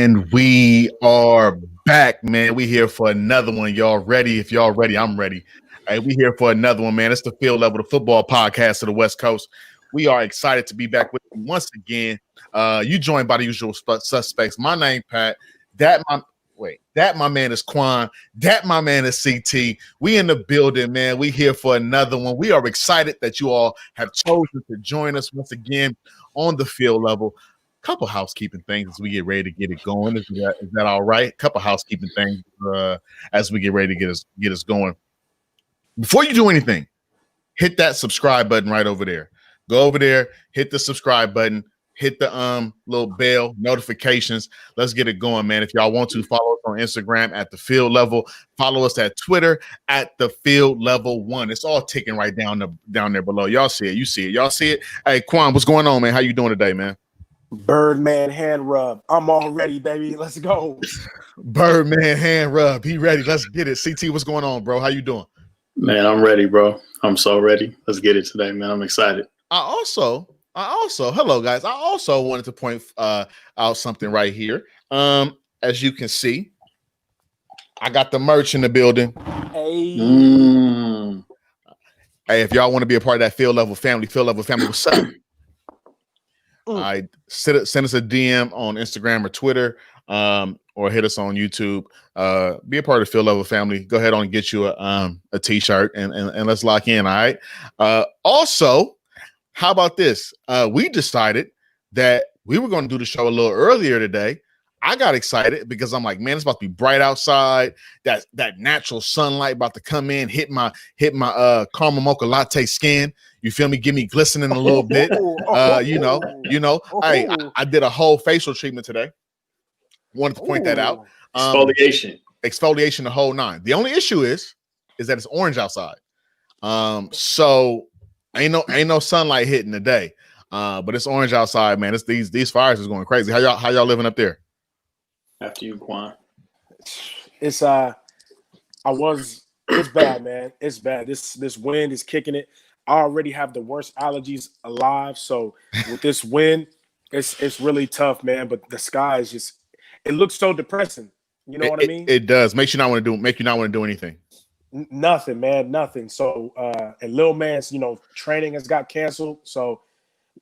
And we are back, man. We here for another one. Y'all ready? If y'all ready, I'm ready. Hey, we here for another one, man. It's the Field Level, the football podcast of the West Coast. We are excited to be back with you once again. You joined by the usual suspects. My name, Pat. That my man is Quan. That my man is CT. We in the building, man. We here for another one. We are excited that you all have chosen to join us once again on the Field Level. Couple housekeeping things as we get ready to get it going. Is that all right? Couple housekeeping things as we get ready to get us going. Before you do anything, hit that subscribe button right over there. Go over there, hit the subscribe button, hit the little bell notifications. Let's get it going, man. If y'all want to, follow us on Instagram at the Field Level. Follow us at Twitter at the Field Level 1. It's all ticking right down there below. Y'all see it. You see it. Y'all see it. Hey, Quan, what's going on, man? How you doing today, man? Birdman hand rub. I'm all ready, baby. Let's go. Birdman hand rub. He ready. Let's get it. CT, what's going on, bro? How you doing? Man, I'm ready, bro. I'm so ready. Let's get it today, man. I'm excited. I also, hello guys. I also wanted to point out something right here. As you can see, I got the merch in the building. Hey, if y'all want to be a part of that Field Level family, what's up? Send us a DM on Instagram or Twitter, or hit us on YouTube. Be a part of the Field Level family. Go ahead on and get you a t-shirt and let's lock in. All right. Also, how about this? We decided that we were going to do the show a little earlier today. I got excited because I'm like, man, it's about to be bright outside. That natural sunlight about to come in, hit my caramel mocha latte skin. You feel me? Give me glistening a little bit. You know. Hey, I did a whole facial treatment today. Wanted to point that out. Exfoliation, the whole nine. The only issue is that it's orange outside. So ain't no sunlight hitting today. But it's orange outside, man. It's these fires is going crazy. How y'all living up there? After you, Quan. It's bad, man. It's bad. This wind is kicking it. I already have the worst allergies alive. So with this wind, it's really tough, man. But the sky is just, it looks so depressing. You know what I mean? It does. Make you not want to do anything. Nothing, man. Nothing. So and Lil Man's, training has got canceled. So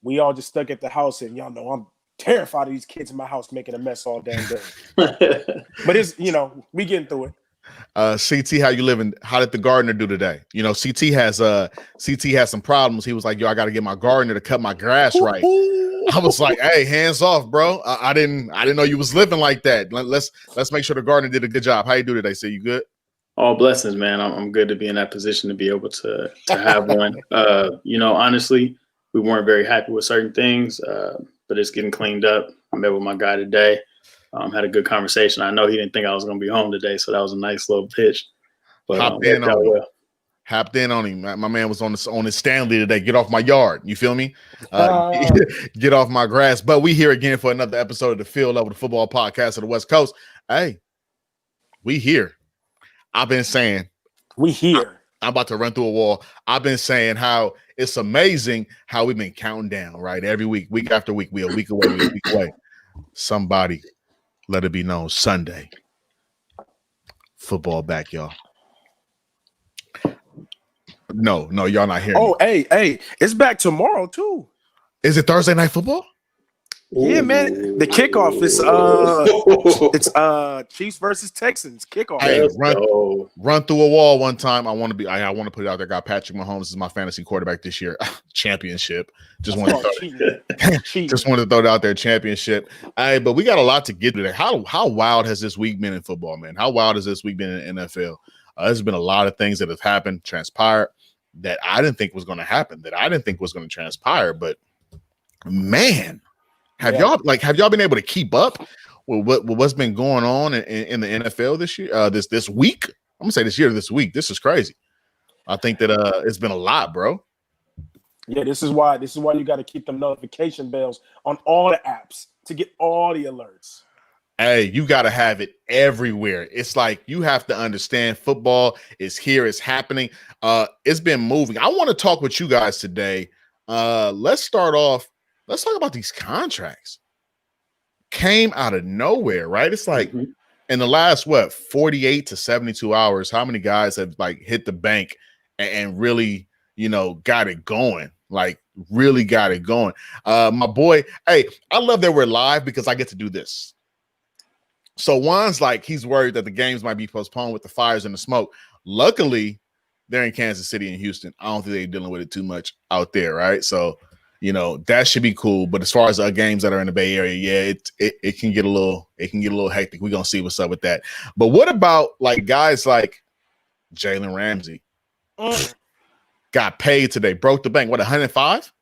we all just stuck at the house, and y'all know I'm terrified of these kids in my house making a mess all damn day. But it's, we getting through it. CT, how you living? How did the gardener do today? CT has some problems. He was like, yo, I got to get my gardener to cut my grass right. I was like, hey, hands off, bro. I didn't know you was living like that. Let's make sure the gardener did a good job. How you do today? You good? All blessings, man. I'm good to be in that position to be able to have one. Honestly, we weren't very happy with certain things, but it's getting cleaned up. I met with my guy today. Had a good conversation. I know he didn't think I was going to be home today, so that was a nice little pitch. But Hopped in on him. My man was on his Stanley today. Get off my yard. You feel me? Get off my grass. But we here again for another episode of the Field Level, the football podcast of the West Coast. Hey, we here. I've been saying we here. I'm about to run through a wall. I've been saying how it's amazing how we've been counting down, right? Every week after week, we a week away. Somebody let it be known Sunday. Football back, y'all. No, y'all not hearing. Oh, hey, it's back tomorrow too. Is it Thursday night football? Yeah, man. The kickoff is it's Chiefs versus Texans kickoff. Hey, run through a wall one time. I want to put it out there. Got Patrick Mahomes is my fantasy quarterback this year. Championship. Just wanted to throw it out there. Championship. Hey, but we got a lot to get to today. How wild has this week been in football, man? How wild has this week been in the NFL? There's been a lot of things that have happened, transpired that I didn't think was going to happen, that I didn't think was going to transpire. But man. Have y'all been able to keep up with what's been going on in the NFL this year? This week? I'm gonna say this week. This is crazy. I think that it's been a lot, bro. Yeah, this is why you got to keep them notification bells on all the apps to get all the alerts. Hey, you got to have it everywhere. It's like you have to understand football is here, it's happening. It's been moving. I want to talk with you guys today. Let's talk about these contracts. came out of nowhere, right? It's like in the last 48 to 72 hours, how many guys have like hit the bank and really, got it going? Like really got it going. My boy, hey, I love that we're live because I get to do this. So Juan's like, he's worried that the games might be postponed with the fires and the smoke. Luckily, they're in Kansas City and Houston. I don't think they're dealing with it too much out there, right? So, that should be cool. But as far as games that are in the Bay Area, yeah, it can get a little hectic. We're gonna see what's up with that. But what about like guys like Jalen Ramsey? Got paid today, broke the bank. What, 105?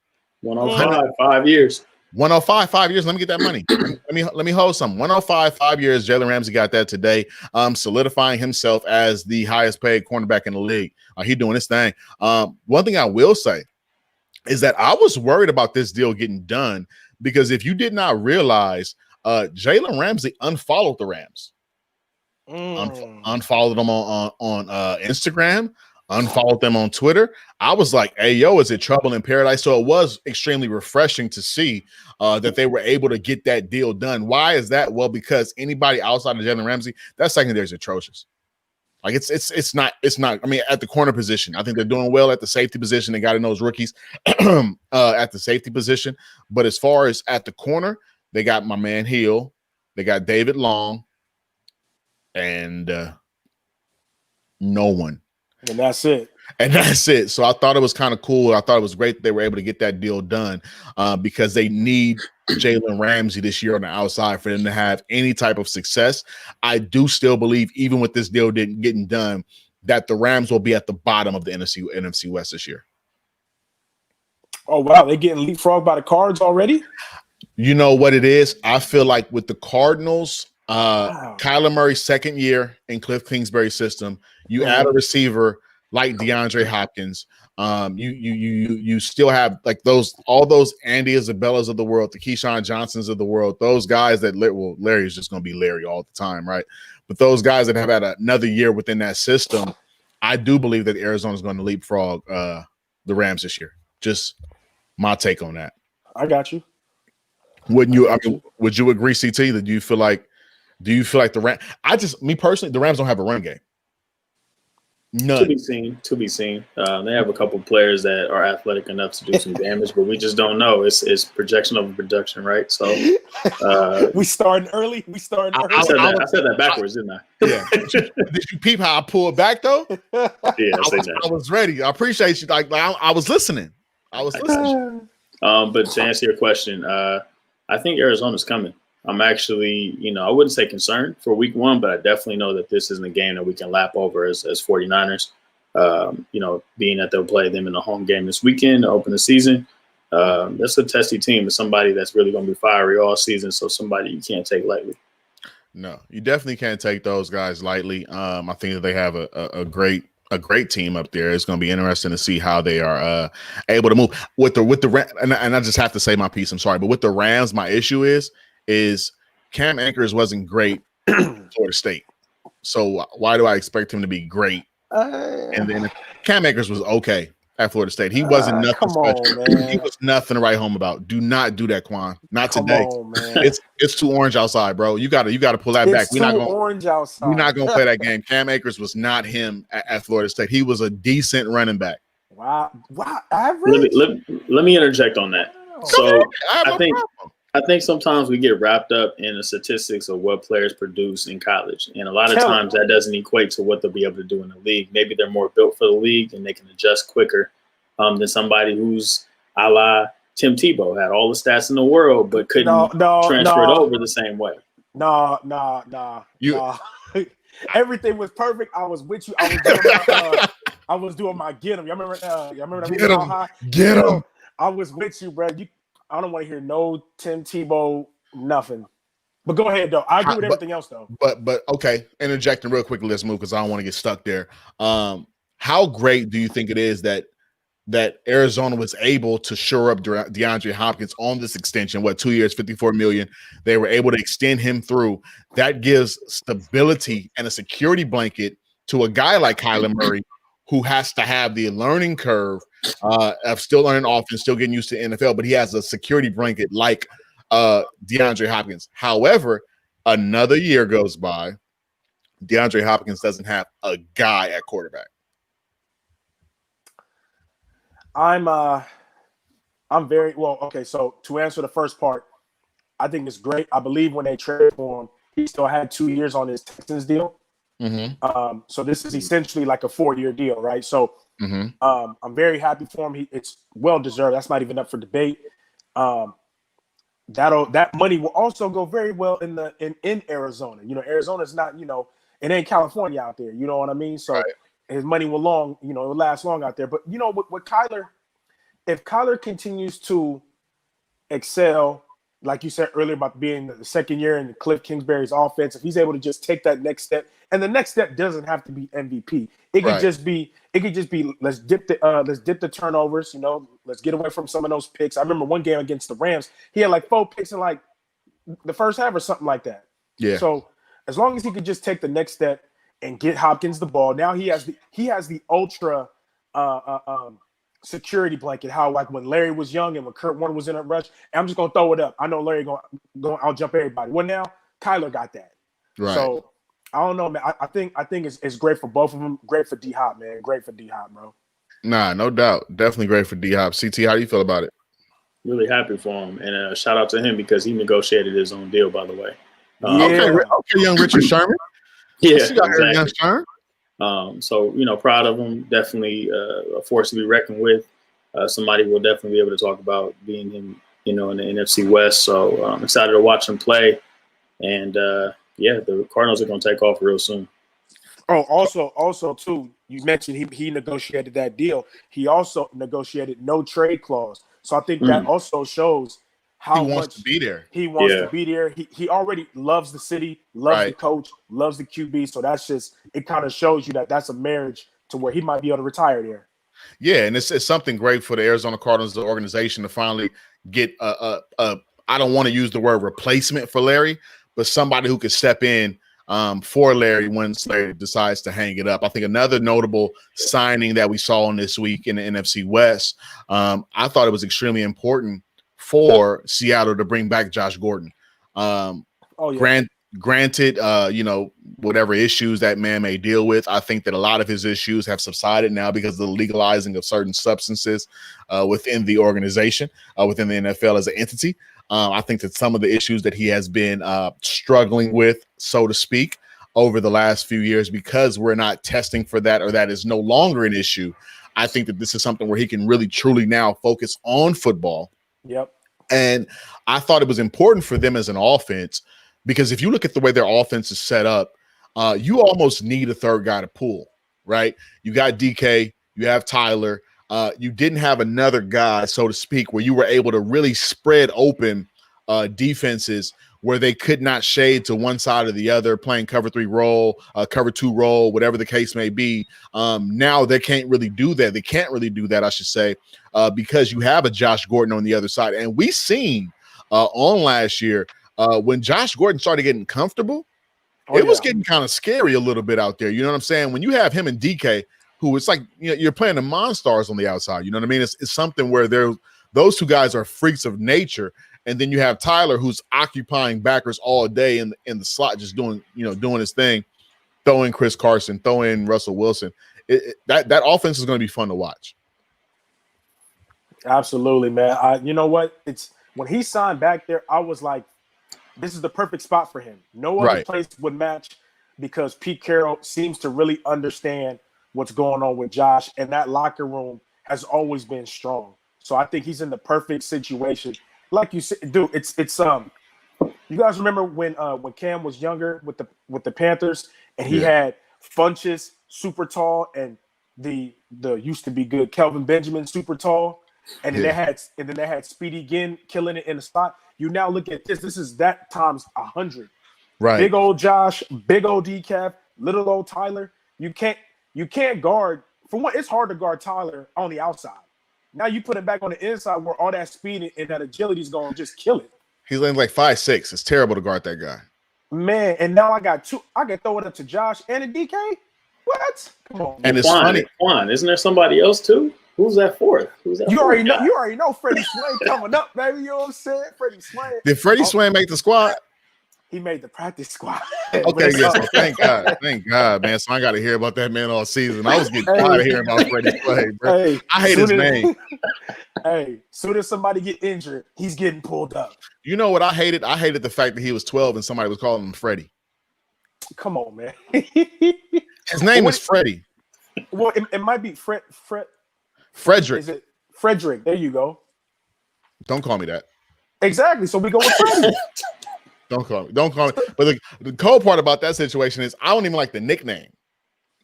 105, 5 years. 105, 5 years. Let me get that money. let me hold some. 105, 5 years. Jalen Ramsey got that today, solidifying himself as the highest paid cornerback in the league. He doing his thing. One thing I will say is that I was worried about this deal getting done because if you did not realize, Jalen Ramsey unfollowed the Rams, unfollowed them on Instagram, unfollowed them on Twitter. I was like, hey, yo, is it trouble in paradise? So it was extremely refreshing to see that they were able to get that deal done. Why is that? Well, because anybody outside of Jalen Ramsey, that secondary is atrocious. Like it's not. I mean, at the corner position, I think they're doing well at the safety position. They got in those rookies at the safety position. But as far as at the corner, they got my man Hill, they got David Long, and no one. And that's it. So I thought it was kind of cool. I thought it was great that they were able to get that deal done because they need Jalen Ramsey this year on the outside for them to have any type of success. I do still believe, even with this deal getting done, that the Rams will be at the bottom of the NFC West this year. Oh, wow. They're getting leapfrogged by the Cards already? You know what it is? I feel like with the Cardinals, Kyler Murray's second year in Cliff Kingsbury's system, you add a receiver like DeAndre Hopkins. You still have like all those Andy Isabellas of the world, the Keyshawn Johnsons of the world, those guys that Larry is just going to be Larry all the time, right? But those guys that have had another year within that system, I do believe that Arizona is going to leapfrog the Rams this year. Just my take on that. I got you. Wouldn't you? I mean, would you agree, CT? That do you feel like the Rams? Me personally, the Rams don't have a run game. None. To be seen. They have a couple players that are athletic enough to do some damage, but we just don't know. It's projection over production, right? So we starting early. I said that backwards, didn't I? Yeah. Did you peep how I pulled back though? Yeah, I was ready. I appreciate you. Like I was listening. But to answer your question, I think Arizona's coming. I'm actually, I wouldn't say concerned for week one, but I definitely know that this isn't a game that we can lap over as 49ers. Being that they'll play them in the home game this weekend to open the season. That's a testy team. It's somebody that's really going to be fiery all season. So somebody you can't take lightly. No, you definitely can't take those guys lightly. I think that they have a great team up there. It's going to be interesting to see how they are able to move with the Rams. And I just have to say my piece. I'm sorry, but with the Rams, my issue is Cam Akers wasn't great Florida State. So why do I expect him to be great? And then Cam Akers was okay at Florida State. He wasn't nothing special. He was nothing to write home about. Do not do that, Quan. Not today. It's too orange outside, bro. You gotta pull that back. We're not gonna play that game. Cam Akers was not him at Florida State. He was a decent running back. Wow. Average. Let me interject on that. So I think sometimes we get wrapped up in the statistics of what players produce in college. And a lot of times that doesn't equate to what they'll be able to do in the league. Maybe they're more built for the league and they can adjust quicker than somebody who's a la Tim Tebow, had all the stats in the world, but couldn't transfer it over the same way. Nah. Everything was perfect. I was with you. I was doing my get him. Y'all remember that? Get him. I was with you, bro. I don't want to hear no Tim Tebow, nothing. But go ahead, though. I agree with everything else, though. But okay, interjecting real quickly. Let's move because I don't want to get stuck there. How great do you think it is that Arizona was able to shore up DeAndre Hopkins on this extension? 2 years, $54 million. They were able to extend him through. That gives stability and a security blanket to a guy like Kyler Murray, who has to have the learning curve of still learning offense, still getting used to NFL, but he has a security blanket like DeAndre Hopkins. However, another year goes by. DeAndre Hopkins doesn't have a guy at quarterback. I'm very well. Okay, so to answer the first part, I think it's great. I believe when they traded for him, he still had 2 years on his Texans deal. So this is essentially like a 4-year deal, right? So I'm very happy for him. It's well deserved. That's not even up for debate. That money will also go very well in Arizona. You know, Arizona's not, you know, it ain't California out there. You know what I mean? So his money will it will last long out there. But you know, with Kyler, if Kyler continues to excel, like you said earlier about being the second year in Cliff Kingsbury's offense, if he's able to just take that next step, and the next step doesn't have to be MVP. It could just be let's dip the turnovers, you know, let's get away from some of those picks. I remember one game against the Rams, he had like 4 picks in like the first half or something like that. Yeah. So as long as he could just take the next step and get Hopkins the ball, now he has the ultra security blanket. How like when Larry was young and when Kurt Warner was in a rush, I'm just gonna throw it up. I know Larry going I'll jump everybody. Well, now Kyler got that. Right. So I don't know, man. I think it's great for both of them. Great for D Hop, man. Great for D Hop, bro. Nah, no doubt. Definitely great for D Hop. CT, how do you feel about it? Really happy for him, and shout out to him because he negotiated his own deal, by the way. Okay, young Richard Sherman. Yeah, exactly. Young Sherman. So, you know, proud of him. Definitely a force to be reckoned with. Somebody we'll definitely be able to talk about being him, you know, in the NFC West. So I'm excited to watch him play. And, the Cardinals are going to take off real soon. Oh, also, too, you mentioned he negotiated that deal. He also negotiated no trade clause. So I think that also shows how he wants to be there. He wants to be there. He already loves the city, loves the coach, loves the QB. So that's just it. Kind of shows you that that's a marriage to where he might be able to retire there. Yeah, and it's something great for the Arizona Cardinals, the organization, to finally get a I don't want to use the word replacement for Larry, but somebody who could step in for Larry once Larry decides to hang it up. I think another notable signing that we saw in this week in the NFC West, I thought it was extremely important for Seattle to bring back Josh Gordon. Granted, you know, whatever issues that man may deal with, I think that a lot of his issues have subsided now because of the legalizing of certain substances within the organization, within the NFL as an entity. I think that some of the issues that he has been struggling with, so to speak, over the last few years, because we're not testing for that, or that is no longer an issue, I think that this is something where he can really, truly now focus on football. Yep. And I thought it was important for them as an offense, because if you look at the way their offense is set up, you almost need a third guy to pull, right? You got DK, you have Tyler. You didn't have another guy, so to speak, where you were able to really spread open defenses where they could not shade to one side or the other, playing cover 3 role, cover 2 role, whatever the case may be. Now they can't really do that. They can't really do that, I should say, because you have a Josh Gordon on the other side. And we seen on last year when Josh Gordon started getting comfortable, it was getting kind of scary a little bit out there. You know what I'm saying? When you have him and DK, who it's like, you know, you're playing the Monstars on the outside. You know what I mean? It's something where those two guys are freaks of nature. And then you have Tyler, who's occupying backers all day in the slot, just doing his thing, throw in Chris Carson, throw in Russell Wilson. That offense is going to be fun to watch. Absolutely, man. You know what? It's when he signed back there, I was like, this is the perfect spot for him. No other place would match, because Pete Carroll seems to really understand what's going on with Josh, and that locker room has always been strong. So I think he's in the perfect situation. Like you said, dude, it's you guys remember when Cam was younger with the Panthers, and he had Funchess, super tall, and the used to be good Kelvin Benjamin, super tall, and then they had Speedy Ginn killing it in the slot. You now look at this. This is that times 100. Right. Big old Josh, big old DCAF, little old Tyler. You can't guard. For one, it's hard to guard Tyler on the outside. Now you put him back on the inside where all that speed and that agility is going to just kill it. He's like 5'6". It's terrible to guard that guy. Man, and now I got two. I can throw it up to Josh and a DK. What? Come on. And it's funny. Isn't there somebody else too? Who's that fourth? You already know Freddie Swain coming up, baby. You know what I'm saying? Freddie Swain. Did Freddie Swain make the squad? He made the practice squad. Okay, yes. So thank God, man. So I got to hear about that man all season. I was getting tired of hearing about Freddie Swain, bro. Hey, I hate his name. Hey, soon as somebody get injured, he's getting pulled up. You know what I hated? I hated the fact that he was 12 and somebody was calling him Freddie. Come on, man. His name is Freddie. Well, it might be Frederick. Is it Frederick? There you go. Don't call me that. Exactly. So we go with Freddie. Don't call me. But the cold part about that situation is I don't even like the nickname.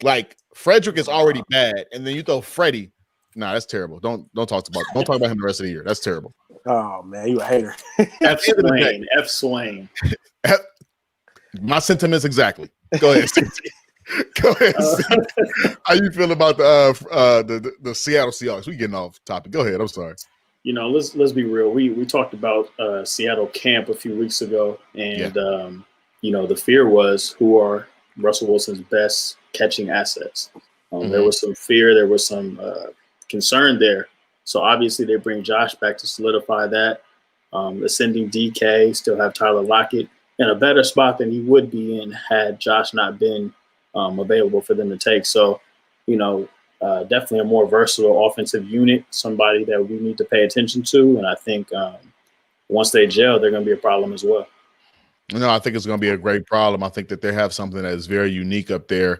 Like Frederick is already bad, and then you throw Freddie. Nah, that's terrible. Don't talk about him the rest of the year. That's terrible. Oh man, you a hater. F. Swain. My sentiments exactly. Go ahead. Go ahead. How you feel about the Seattle Seahawks? We getting off topic. Go ahead. I'm sorry. You know, let's be real. We talked about Seattle camp a few weeks ago, and you know, the fear was who are Russell Wilson's best catching assets. There was some fear, there was some concern there. So obviously they bring Josh back to solidify that. Ascending DK, still have Tyler Lockett in a better spot than he would be in had Josh not been available for them to take. So, you know, definitely a more versatile offensive unit, somebody that we need to pay attention to. And I think once they gel, they're going to be a problem as well. No, I think it's going to be a great problem. I think that they have something that is very unique up there.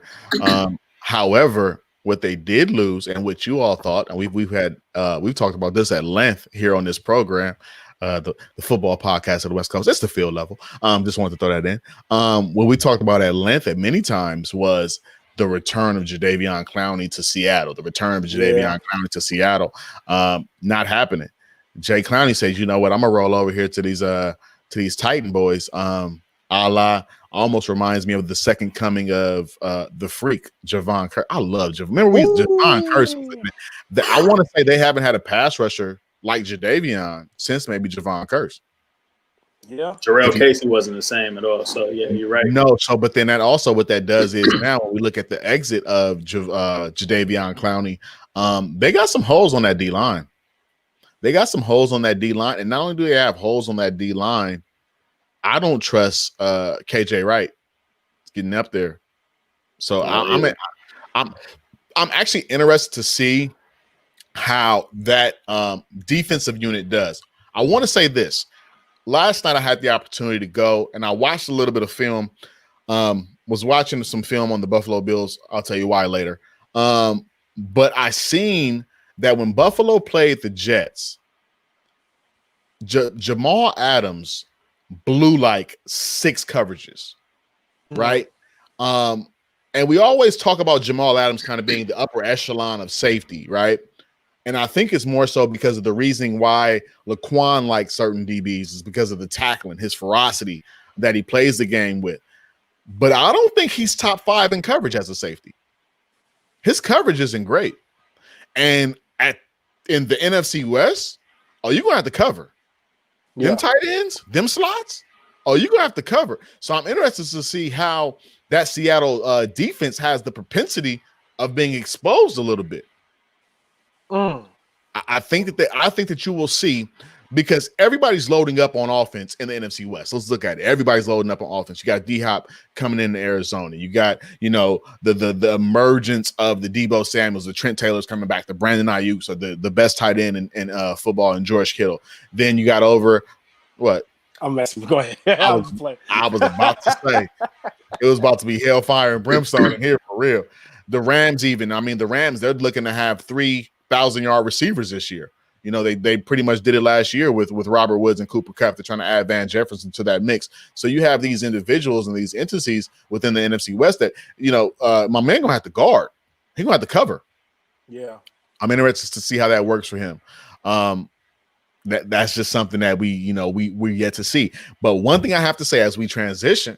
However, what they did lose and what you all thought, and we've talked about this at length here on this program, the football podcast of the West Coast. It's the field level. Just wanted to throw that in. What we talked about at length at many times was the return of Jadeveon Clowney to Seattle. Not happening. Jay Clowney says, you know what, I'm gonna roll over here to these Titan boys. A la almost reminds me of the second coming of the freak, Javon Curse. I love Javon. Remember Javon Curse. I want to say they haven't had a pass rusher like Jadeveon since maybe Javon Curse. Yeah. Jarrell Casey wasn't the same at all. So yeah, you're right. No, so but then that also what that does is now when we look at the exit of Jadeveon Clowney, they got some holes on that D line. And not only do they have holes on that D line, I don't trust KJ Wright getting up there. So I'm actually interested to see how that defensive unit does. I want to say this. Last night I had the opportunity to go and I watched a little bit of film. Was watching some film on the Buffalo Bills. I'll tell you why later. But I seen that when Buffalo played the Jets, Jamal Adams blew like 6 coverages, right? And we always talk about Jamal Adams kind of being the upper echelon of safety, right? And I think it's more so because of the reasoning why Laquan likes certain DBs is because of the tackling, his ferocity that he plays the game with. But I don't think he's top 5 in coverage as a safety. His coverage isn't great. And in the NFC West, you're going to have to cover. Them tight ends, them slots, you're going to have to cover. So I'm interested to see how that Seattle defense has the propensity of being exposed a little bit. I think that you will see, because everybody's loading up on offense in the NFC West. Let's look at it. Everybody's loading up on offense. You got D-Hop coming into Arizona. You got, the emergence of the Debo Samuels, the Trent Taylor's coming back, the Brandon Ayuk, so the best tight end in football, and George Kittle. Then you got over what? I'm messing. Go ahead. I was about to say it was about to be hellfire and brimstone in here for real. The Rams, they're looking to have 3,000-yard receivers this year. They pretty much did it last year with Robert Woods and Cooper Kupp. They're trying to add Van Jefferson to that mix. So you have these individuals and these entities within the NFC West that, my man gonna have to guard. He's gonna have to cover. Yeah. I'm interested to see how that works for him. That's just something that we're yet to see. But one thing I have to say as we transition,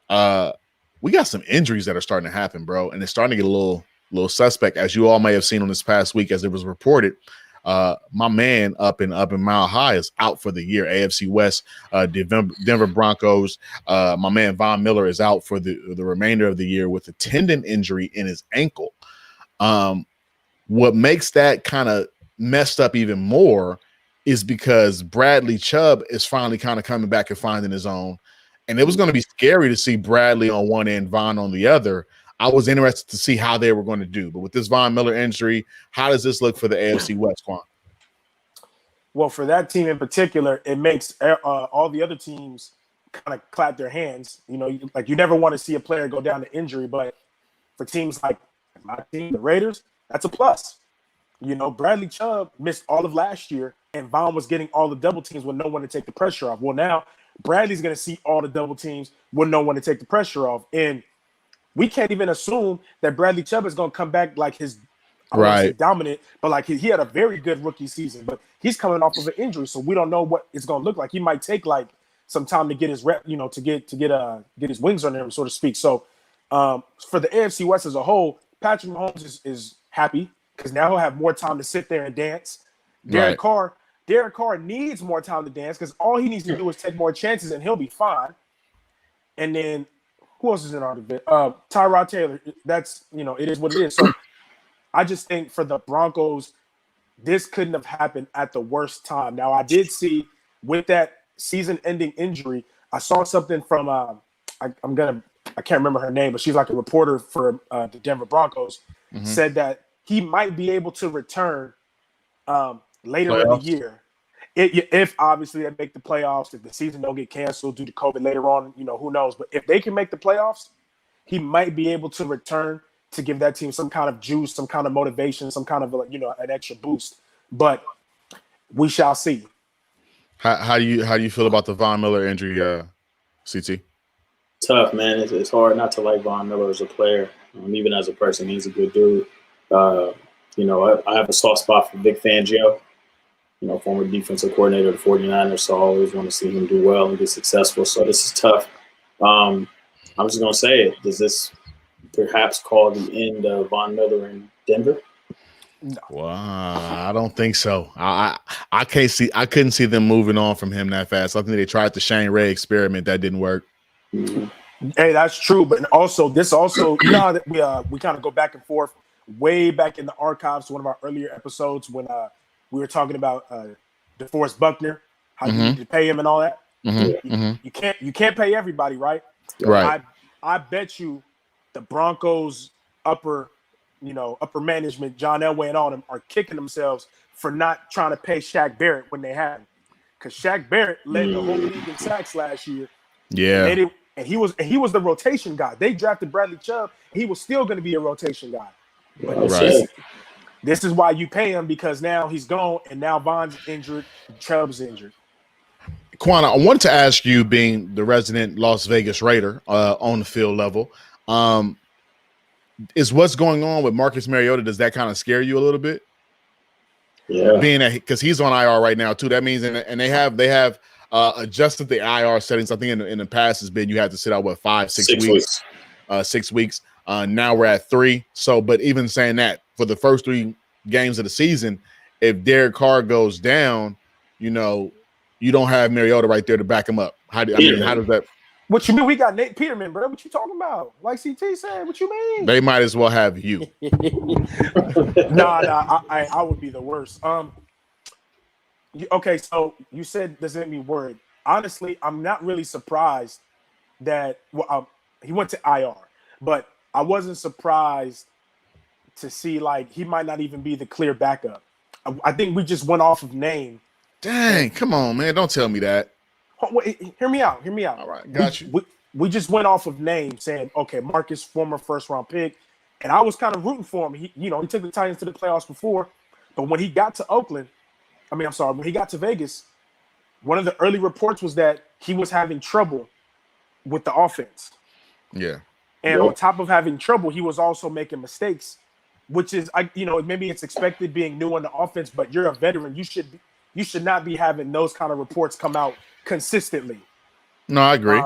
we got some injuries that are starting to happen, bro, and it's starting to get a little suspect, as you all may have seen on this past week, as it was reported. My man up in Mile High is out for the year. AFC West, Denver Broncos. My man Von Miller is out for the remainder of the year with a tendon injury in his ankle. What makes that kind of messed up even more is because Bradley Chubb is finally kind of coming back and finding his own. And it was going to be scary to see Bradley on one end, Von on the other. I was interested to see how they were going to do. But with this Von Miller injury, how does this look for the AFC West, Quan? Well, for that team in particular, it makes all the other teams kind of clap their hands. You know, you never want to see a player go down to injury, but for teams like my team, the Raiders, that's a plus. You know, Bradley Chubb missed all of last year, and Von was getting all the double teams with no one to take the pressure off. Well, now Bradley's going to see all the double teams with no one to take the pressure off. And we can't even assume that Bradley Chubb is going to come back like his I won't say dominant, but like he had a very good rookie season, but he's coming off of an injury, so we don't know what it's going to look like. He might take like some time to get his rep, you know, to get his wings on him, so to speak. So for the AFC West as a whole, Patrick Mahomes is happy because now he'll have more time to sit there and dance. Derek Carr needs more time to dance because all he needs to do is take more chances and he'll be fine. And then who else is in our division? Tyrod Taylor. That's, you know, it is what it is. So I just think for the Broncos, this couldn't have happened at the worst time. Now, I did see with that season-ending injury, I saw something from I can't remember her name, but she's like a reporter for the Denver Broncos, said that he might be able to return later in the year. If obviously they make the playoffs, if the season don't get canceled due to COVID later on, you know, who knows? But if they can make the playoffs, he might be able to return to give that team some kind of juice, some kind of motivation, some kind of, you know, an extra boost. But we shall see. How do you feel about the Von Miller injury, CT? Tough, man. It's hard not to like Von Miller as a player. Even as a person, he's a good dude. You know, I have a soft spot for Vic Fangio, you know, former defensive coordinator of the 49ers, so I always want to see him do well and be successful. So this is tough. I'm just going to say it. Does this perhaps call the end of Von Miller in Denver? Well, I don't think so. I couldn't see them moving on from him that fast. I think they tried the Shane Ray experiment, that didn't work. Hey, that's true. But also, you know, that we kind of go back and forth way back in the archives to one of our earlier episodes when we were talking about DeForest Buckner, how you need to pay him and all that. You can't pay everybody, right? Right. I bet you the Broncos upper management, John Elway and all them, are kicking themselves for not trying to pay Shaq Barrett when they had him. Because Shaq Barrett led the whole league in sacks last year. Yeah. And he was the rotation guy. They drafted Bradley Chubb. He was still going to be a rotation guy. But this is why you pay him, because now he's gone and now Von's injured, Chubb's injured. Quan, I wanted to ask you, being the resident Las Vegas Raider on the field level, is what's going on with Marcus Mariota, does that kind of scare you a little bit? Yeah. Being because he's on IR right now too. That means and they have adjusted the IR settings. I think in the past has been you had to sit out 6 weeks. 6 weeks. Now we're at 3. So, but even saying that, for the first 3 games of the season, if Derek Carr goes down, you know, you don't have Mariota right there to back him up. How does that? What you mean? We got Nate Peterman, bro. What you talking about? Like CT said, what you mean? They might as well have you. Nah, I would be the worst. Okay, so you said does it mean worried? Honestly, I'm not really surprised that he went to IR, but I wasn't surprised to see like he might not even be the clear backup. I think we just went off of name. Dang, come on, man! Don't tell me that. Wait, hear me out. All right, got you. We just went off of name, saying, okay, Marcus, former first-round pick, and I was kind of rooting for him. He took the Titans to the playoffs before, but when he got to when he got to Vegas, one of the early reports was that he was having trouble with the offense. Yeah. And on top of having trouble, he was also making mistakes, which is, maybe it's expected being new on the offense, but you're a veteran. You should not be having those kind of reports come out consistently. No, I agree.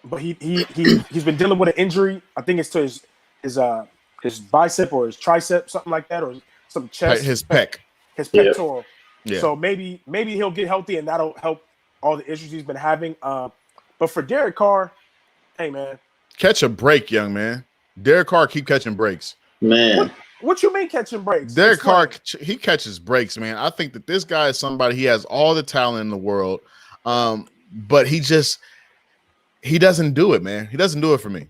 But he's been dealing with an injury. I think it's to his bicep or his tricep, something like that, or some chest. His pectoral. Yeah. So maybe he'll get healthy and that'll help all the issues he's been having. But for Derek Carr, hey man, catch a break, young man. Derek Carr keep catching breaks. Man, What you mean catching breaks? Derek Carr, Explain. he catches breaks, man. I think that this guy is somebody. He has all the talent in the world, but he doesn't do it, man. He doesn't do it for me.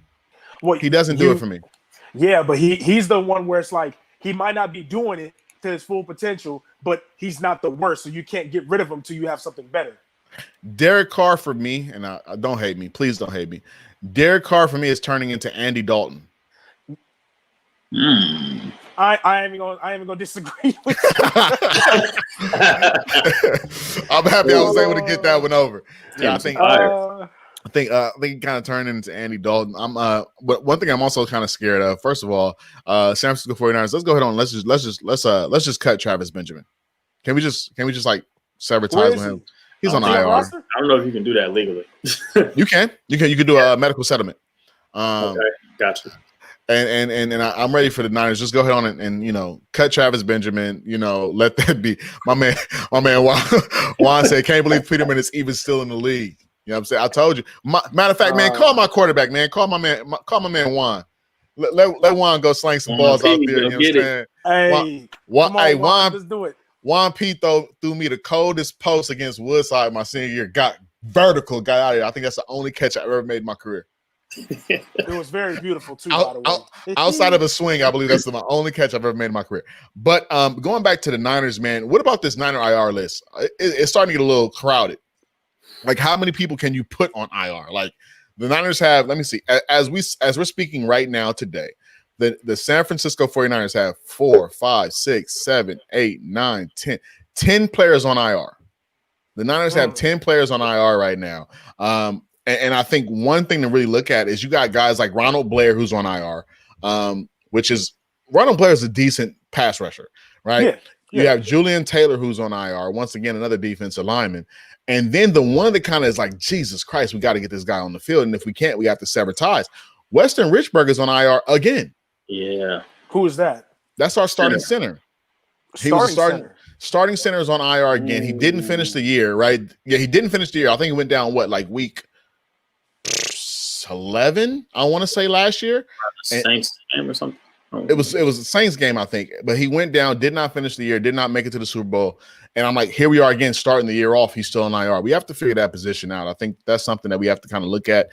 Well, He doesn't do it for me. Yeah, but he's the one where it's like he might not be doing it to his full potential, but he's not the worst, so you can't get rid of him till you have something better. Derek Carr for me, and I don't hate me. Please don't hate me. Derek Carr for me is turning into Andy Dalton. I ain't gonna disagree with you. I'm happy I was able to get that one over. Yeah, I think he kind of turned into Andy Dalton. But one thing I'm also kind of scared of. First of all, San Francisco 49ers. Let's go ahead on. Let's just cut Travis Benjamin. Can we just like sever ties with him? He's on IR. I don't know if you can do that legally. You can do a medical settlement. Okay, gotcha. And I'm ready for the Niners. Just go ahead on and cut Travis Benjamin. Let that be. My man Juan said, "Can't believe Peterman is even still in the league." You know what I'm saying? I told you. Matter of fact, man, call my quarterback, man. Call my man Juan. Let Juan go slang some balls out there. You know what I'm saying? Juan, let's do it. Juan P threw me the coldest post against Woodside my senior year. Got out of here. I think that's the only catch I ever made in my career. It was very beautiful too. By the way, outside of a swing, I believe that's my only catch I've ever made in my career. But going back to the Niners, man, what about this Niner IR list? It's starting to get a little crowded. Like, how many people can you put on IR? Like, the Niners have. Let me see. As we're speaking right now today, the San Francisco 49ers have 4, 5, 6, 7, 8, 9, 10 players on IR. The Niners have 10 players on IR right now. And I think one thing to really look at is you got guys like Ronald Blair, who's on IR, Ronald Blair is a decent pass rusher, right? Yeah. You have Julian Taylor, who's on IR, once again, another defensive lineman. And then the one that kind of is like, Jesus Christ, we got to get this guy on the field. And if we can't, we have to sever ties. Weston Richburg is on IR again. Yeah. Who is that? That's our starting center. Starting center is on IR again. He didn't finish the year, right? Yeah, he didn't finish the year. I think he went down, week 11, I want to say, last year. Saints game or something. It was a Saints game, I think. But he went down, did not finish the year, did not make it to the Super Bowl. And I'm like, here we are again, starting the year off. He's still on IR. We have to figure that position out. I think that's something that we have to kind of look at.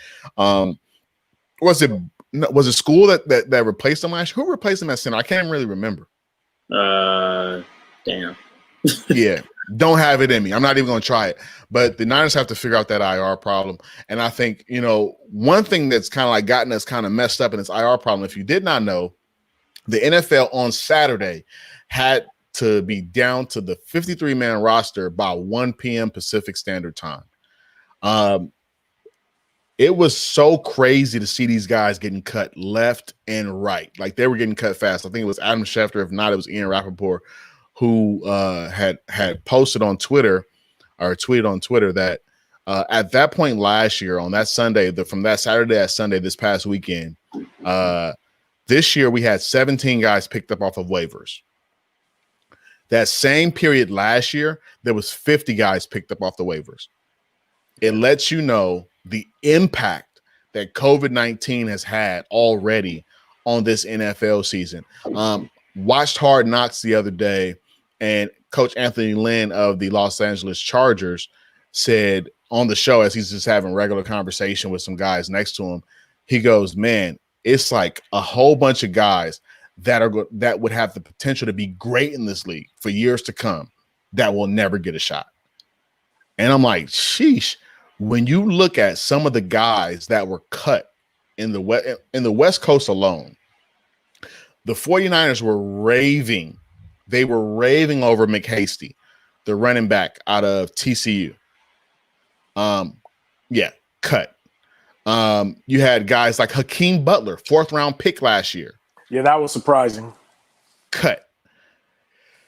Was it School that replaced him last year? Who replaced him at center? I can't really remember. Damn. Yeah, don't have it in me. I'm not even going to try it. But the Niners have to figure out that IR problem. And I think, one thing that's kind of like gotten us kind of messed up in this IR problem, if you did not know, the NFL on Saturday had to be down to the 53-man roster by 1 p.m. Pacific Standard Time. It was so crazy to see these guys getting cut left and right. Like, they were getting cut fast. I think it was Adam Schefter. If not, it was Ian Rappaport, who had posted on Twitter or tweeted on Twitter that at that point last year on that Sunday, from that Saturday to Sunday this past weekend, this year we had 17 guys picked up off of waivers. That same period last year, there was 50 guys picked up off the waivers. It lets you know the impact that COVID-19 has had already on this NFL season. Watched Hard Knocks the other day, and Coach Anthony Lynn of the Los Angeles Chargers said on the show, as he's just having regular conversation with some guys next to him, he goes, man, it's like a whole bunch of guys that would have the potential to be great in this league for years to come that will never get a shot. And I'm like, sheesh. When you look at some of the guys that were cut in the West Coast alone, the 49ers were raving. They were raving over McHasty, the running back out of TCU. Cut. You had guys like Hakeem Butler, 4th-round pick last year. Yeah, that was surprising. Cut.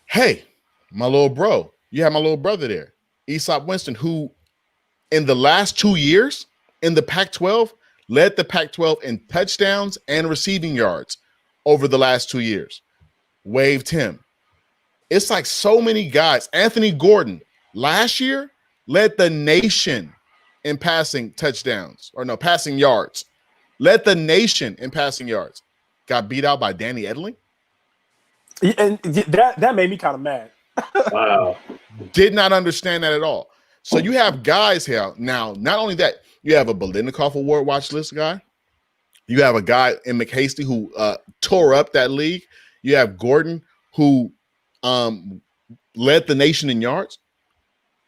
Hey, my little bro. You have my little brother there, Easop Winston, who in the last 2 years in the Pac-12 led the Pac-12 in touchdowns and receiving yards over the last 2 years. Waived him. It's like so many guys. Anthony Gordon last year led the nation in passing yards. Led the nation in passing yards. Got beat out by Danny Edling. And that made me kind of mad. Wow. Did not understand that at all. So you have guys here now. Not only that, you have a Biletnikoff Award watch list guy. You have a guy in McHasty who tore up that league. You have Gordon who led the nation in yards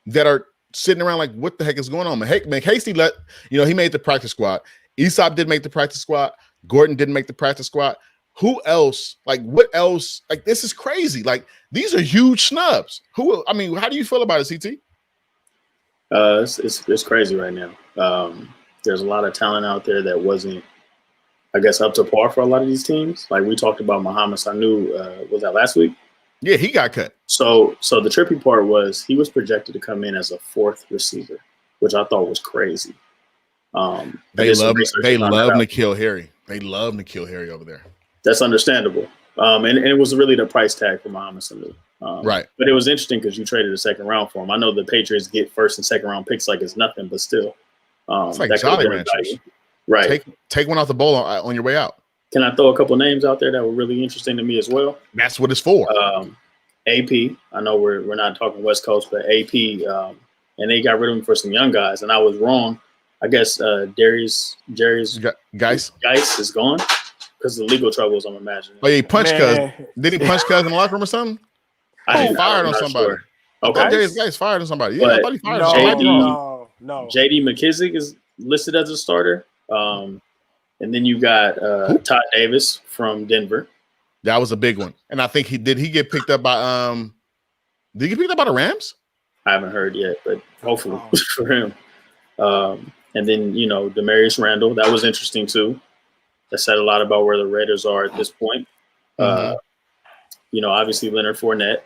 that are sitting around like, what the heck is going on? McHasty he made the practice squad. Aesop didn't make the practice squad. Gordon didn't make the practice squad. Who else? Like, what else? Like, this is crazy. Like, these are huge snubs. How do you feel about it, CT? It's crazy right now. There's a lot of talent out there that wasn't, I guess, up to par for a lot of these teams. Like we talked about Muhammad Sanu, was that last week? Yeah, he got cut. So the trippy part was he was projected to come in as a fourth receiver, which I thought was crazy. They love N'Keal Harry. They love N'Keal Harry over there. That's understandable. And it was really the price tag for Muhammad Sanu. Right. But it was interesting because you traded a second round for him. I know the Patriots get first and second round picks like it's nothing, but still. It's like Jolly Ranchers. Right. Take one off the bowl on your way out. Can I throw a couple names out there that were really interesting to me as well? That's what it's for. AP. I know we're not talking West Coast, but AP. And they got rid of him for some young guys, and I was wrong. I guess Jerry's Geis is gone because of the legal troubles, I'm imagining. Oh, yeah, he punched Cuz. Did he punch Cuz in the locker room or something? I fired on somebody. Sure. Okay. Jerry's Geis fired on somebody. Yeah, nobody fired on somebody. No. JD McKissick is listed as a starter. And then you got Todd Davis from Denver. That was a big one. And I think he get picked up by did he get picked up by the Rams? I haven't heard yet, but hopefully for him. And then, Demarius Randall, that was interesting too. That said a lot about where the Raiders are at this point. Obviously Leonard Fournette.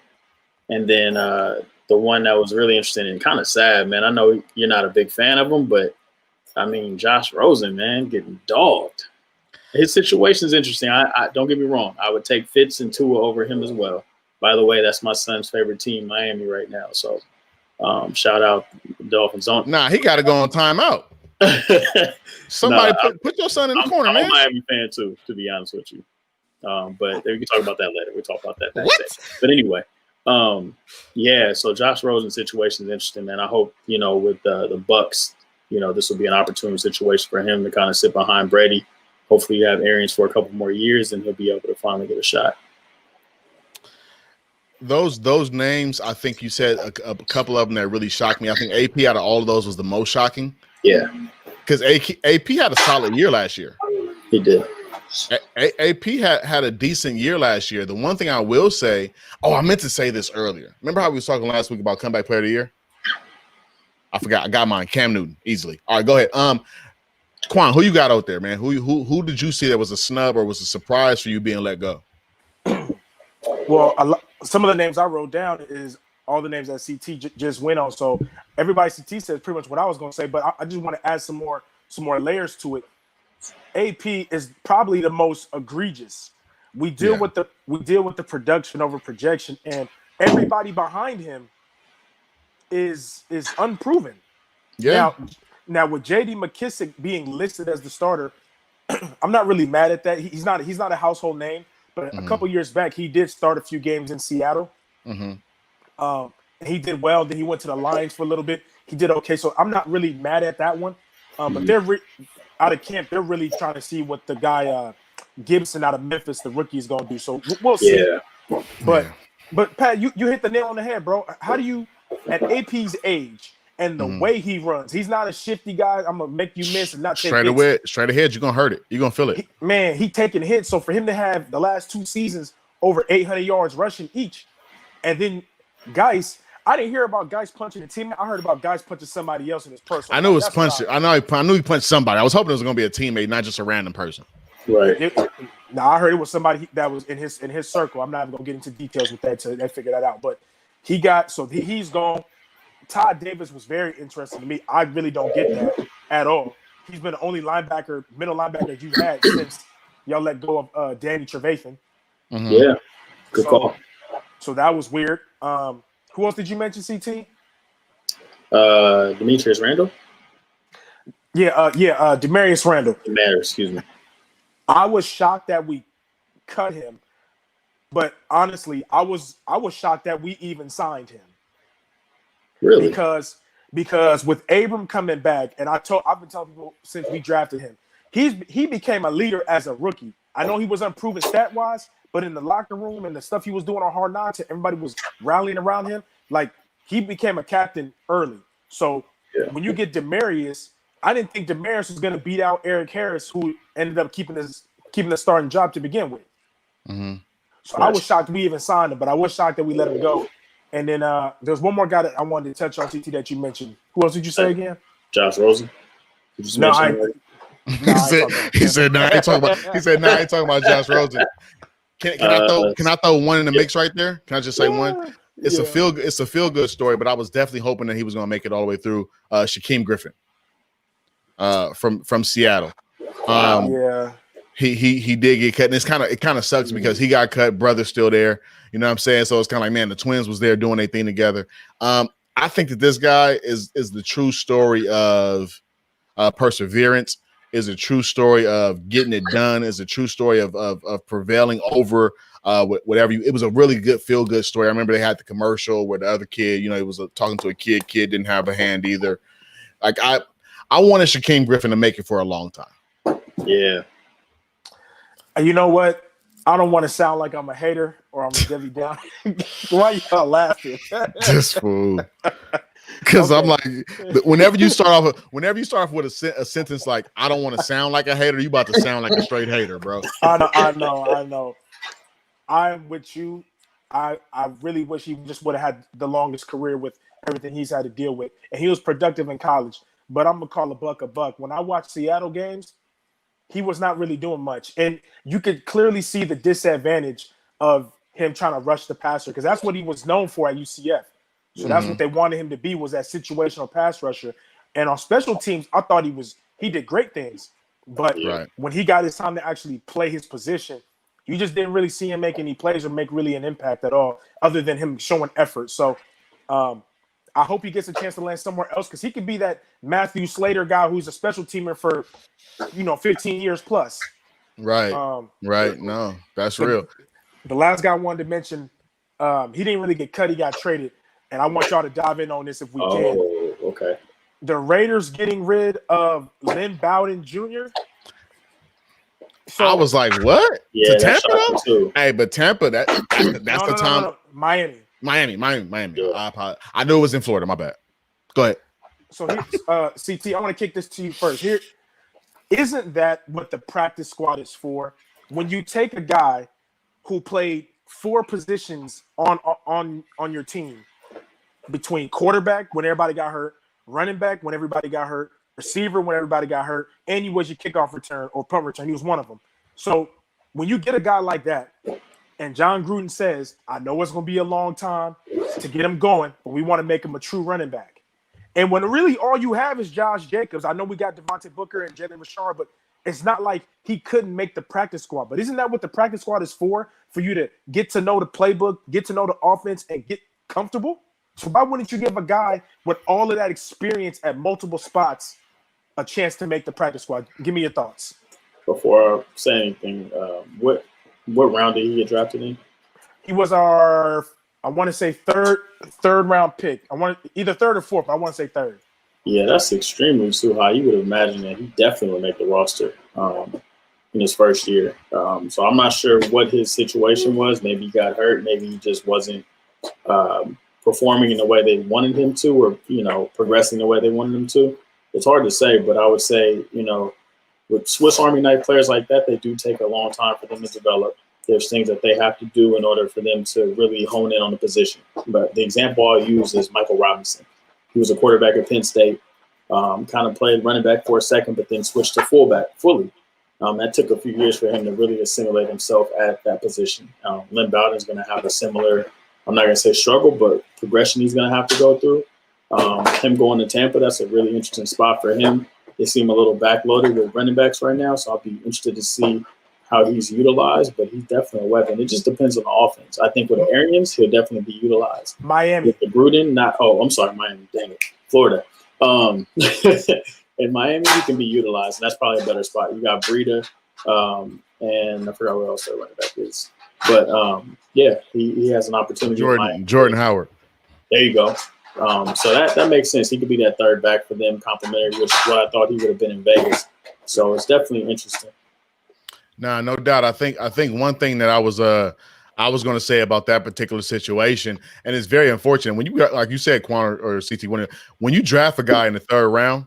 And then the one that was really interesting and kind of sad, man. I know you're not a big fan of him, but I mean, Josh Rosen, man, getting dogged. His situation is interesting. I don't get me wrong. I would take Fitz and Tua over him as well. By the way, that's my son's favorite team, Miami, right now. So shout out Dolphins. Nah, he got to go on timeout. Somebody put your son in the corner, man. I'm a Miami fan too, to be honest with you. But we can talk about that later. We'll talk about that next day. But anyway, so Josh Rosen's situation is interesting, man. I hope, with the Bucks, this will be an opportune situation for him to kind of sit behind Brady. Hopefully you have Arians for a couple more years and he'll be able to finally get a shot. Those names, I think you said a couple of them that really shocked me. I think AP out of all of those was the most shocking. Yeah. Because AP had a solid year last year. He did. AP had a decent year last year. The one thing I will say, I meant to say this earlier. Remember how we was talking last week about comeback player of the year? I forgot. I got mine. Cam Newton, easily. All right, go ahead. Quan, who you got out there, man? Who did you see that was a snub or was a surprise for you being let go? Well, some of the names I wrote down is all the names that CT just went on. So everybody CT says pretty much what I was going to say, but I just want to add some more layers to it. AP is probably the most egregious. We deal with the production over projection, and everybody behind him is unproven. Yeah. Now with JD McKissick being listed as the starter, I'm not really mad at that. He's not a household name, but a couple years back he did start a few games in Seattle. He did well. Then he went to the Lions for a little bit. He did okay. So I'm not really mad at that one. But they're out of camp. They're really trying to see what the guy Gibson out of Memphis, the rookie, is going to do. So we'll see. Yeah. But Pat, you hit the nail on the head, bro. How do you, at AP's age and the way he runs, he's not a shifty guy. I'm gonna make you miss and not take hits. Straight ahead. You're gonna hurt it. You're gonna feel it. He taking hits. So for him to have the last 2 seasons over 800 yards rushing each, and then guys. I didn't hear about guys punching a teammate. I heard about guys punching somebody else in his personal. I knew it was punching. I knew he punched somebody. I was hoping it was going to be a teammate, not just a random person. Right. I heard it was somebody that was in his circle. I'm not even going to get into details with that to figure that out. But he's gone. Todd Davis was very interesting to me. I really don't get that at all. He's been the only middle linebacker you've had since y'all let go of Danny Trevathan. Yeah. Good call. So that was weird. Who else did you mention, CT? Demetrius Randall? Demarius Randall. Excuse me. I was shocked that we cut him. But honestly, I was shocked that we even signed him. Really? Because with Abram coming back, and I've been telling people since we drafted him, he became a leader as a rookie. I know he was unproven stat wise, but in the locker room and the stuff he was doing on Hard Knocks, everybody was rallying around him. Like, he became a captain early. So when you get Demarius, I didn't think Demarius was going to beat out Eric Harris, who ended up keeping the starting job to begin with. Mm-hmm. So I was shocked we even signed him, but I was shocked that we let him go. And then there's one more guy that I wanted to touch on, TT, that you mentioned. Who else did you say again? Josh Rosen. No, He said, "No, I ain't talking about." He said, "No, I ain't talking about Josh Rosen." Can I throw one in the mix right there? Can I just say one? It's a feel good story, but I was definitely hoping that he was going to make it all the way through. Shaquem Griffin, from Seattle. He did get cut, and it kind of sucks because he got cut. Brother's still there, you know what I'm saying? So it's kind of like, man, the twins was there doing their thing together. I think that this guy is the true story of perseverance. Is a true story of getting it done. Is a true story of prevailing over whatever it was a really good feel good story. I remember they had the commercial where the other kid, he was talking to a kid didn't have a hand either. Like I wanted Shaquem Griffin to make it for a long time. Yeah. You know what? I don't want to sound like I'm a hater or I'm a Debbie Downer. Why y'all laughing? Just fool. Because I'm like, whenever you start off with a sentence like, I don't want to sound like a hater, you about to sound like a straight hater, bro. I know. I'm with you. I really wish he just would have had the longest career with everything he's had to deal with. And he was productive in college. But I'm going to call a buck. When I watch Seattle games, he was not really doing much. And you could clearly see the disadvantage of him trying to rush the passer, because that's what he was known for at UCF. So that's what they wanted him to be, was that situational pass rusher. And on special teams, I thought he did great things. But when he got his time to actually play his position, you just didn't really see him make any plays or make really an impact at all, other than him showing effort. So I hope he gets a chance to land somewhere else, because he could be that Matthew Slater guy who's a special teamer for, 15 years plus. Right. Right. No, that's real. The last guy I wanted to mention, he didn't really get cut. He got traded. And I want y'all to dive in on this if we can. Oh, okay. The Raiders getting rid of Lynn Bowden Jr. So I was like, what? Yeah, to Tampa though? Hey, but Tampa, that's the time. No. Miami. Yeah. I knew it was in Florida. My bad. Go ahead. So CT, I want to kick this to you first. Here, isn't that what the practice squad is for? When you take a guy who played 4 positions on your team, between quarterback when everybody got hurt, running back when everybody got hurt, receiver when everybody got hurt, and he was your kickoff return or punt return. He was one of them. So when you get a guy like that, and John Gruden says, I know it's going to be a long time to get him going, but we want to make him a true running back. And when really all you have is Josh Jacobs, I know we got Devontae Booker and Jalen Richard, but it's not like he couldn't make the practice squad. But isn't that what the practice squad is for you to get to know the playbook, get to know the offense, and get comfortable? So why wouldn't you give a guy with all of that experience at multiple spots a chance to make the practice squad? Give me your thoughts. Before I say anything, what round did he get drafted in? He was our, I want to say third round pick. I want either third or fourth. But I want to say third. Yeah, that's extremely too high. You would imagine that he definitely would make the roster in his first year. So I'm not sure what his situation was. Maybe he got hurt. Maybe he just wasn't performing in the way they wanted him to, or, progressing the way they wanted him to. It's hard to say, but I would say, with Swiss Army knife players like that, they do take a long time for them to develop. There's things that they have to do in order for them to really hone in on the position. But the example I'll use is Michael Robinson. He was a quarterback at Penn State, kind of played running back for a second, but then switched to fullback fully. That took a few years for him to really assimilate himself at that position. Lynn Bowden is going to have a similar, I'm not going to say struggle, but progression he's going to have to go through. Him going to Tampa, that's a really interesting spot for him. They seem a little backloaded with running backs right now, so I'll be interested to see how he's utilized, but he's definitely a weapon. It just depends on the offense. I think with Arians, he'll definitely be utilized. Miami. With the Gruden, Miami, dang it. Florida. In Miami, he can be utilized, and that's probably a better spot. You got Breida, and I forgot what else their running back is. But yeah, he has an opportunity. Jordan Howard. There you go. So that makes sense. He could be that third back for them, complimentary, which is what I thought he would have been in Vegas. So it's definitely interesting. Nah, no doubt. I think one thing that I was going to say about that particular situation, and it's very unfortunate when you got, like you said, Quan or CT, when you draft a guy in the third round,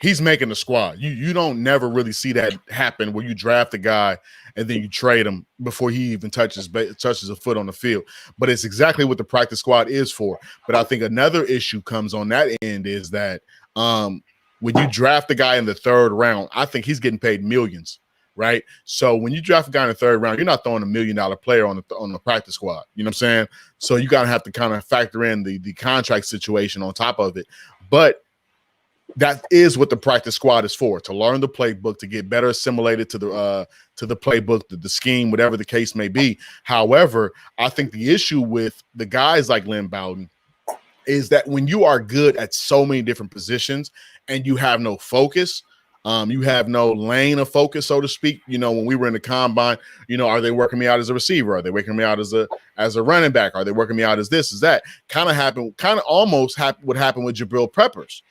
he's making the squad. You don't never really see that happen where you draft a guy and then you trade him before he even touches a foot on the field. But it's exactly what the practice squad is for. But I think another issue comes on that end is that when you draft a guy in the third round, I think he's getting paid millions, right? So when you draft a guy in the third round, you're not throwing $1 million player on the practice squad. You know what I'm saying? So you gotta have to kind of factor in the contract situation on top of it. But that is what the practice squad is for, to learn the playbook, to get better assimilated to the playbook, the scheme, whatever the case may be. However, I think the issue with the guys like Lynn Bowden is that when you are good at so many different positions and you have no focus, you have no lane of focus, so to speak. You know, when we were in the combine, you know, are they working me out as a receiver? Are they working me out as a running back? Are they working me out as this, as that? Kind of almost what happened with Jabril Peppers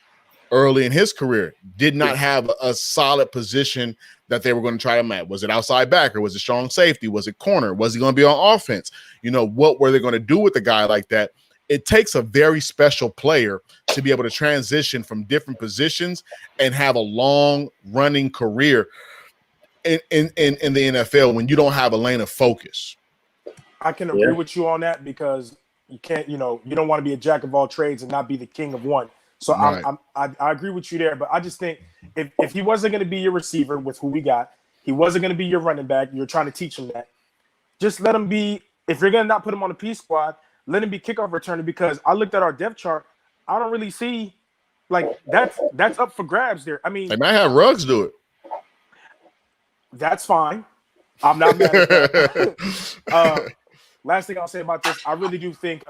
early in his career. Did not have a solid position that they were going to try to match. Was it outside back, or was it strong safety? Was it corner? Was he going to be on offense? You know, what were they going to do with a guy like that? It takes a very special player to be able to transition from different positions and have a long running career in the NFL when you don't have a lane of focus. I can agree with you on that, because you can't, you know, you don't want to be a jack of all trades and not be the king of one. So right. I agree with you there, but I just think if he wasn't going to be your receiver with who we got, he wasn't going to be your running back, you're trying to teach him that. Just let him be. If you're going to not put him on the P squad, let him be kickoff returner, because I looked at our depth chart. I don't really see, like, that's up for grabs there. I mean, they might have Ruggs do it. That's fine. I'm not mad at that. Last thing I'll say about this, I really do think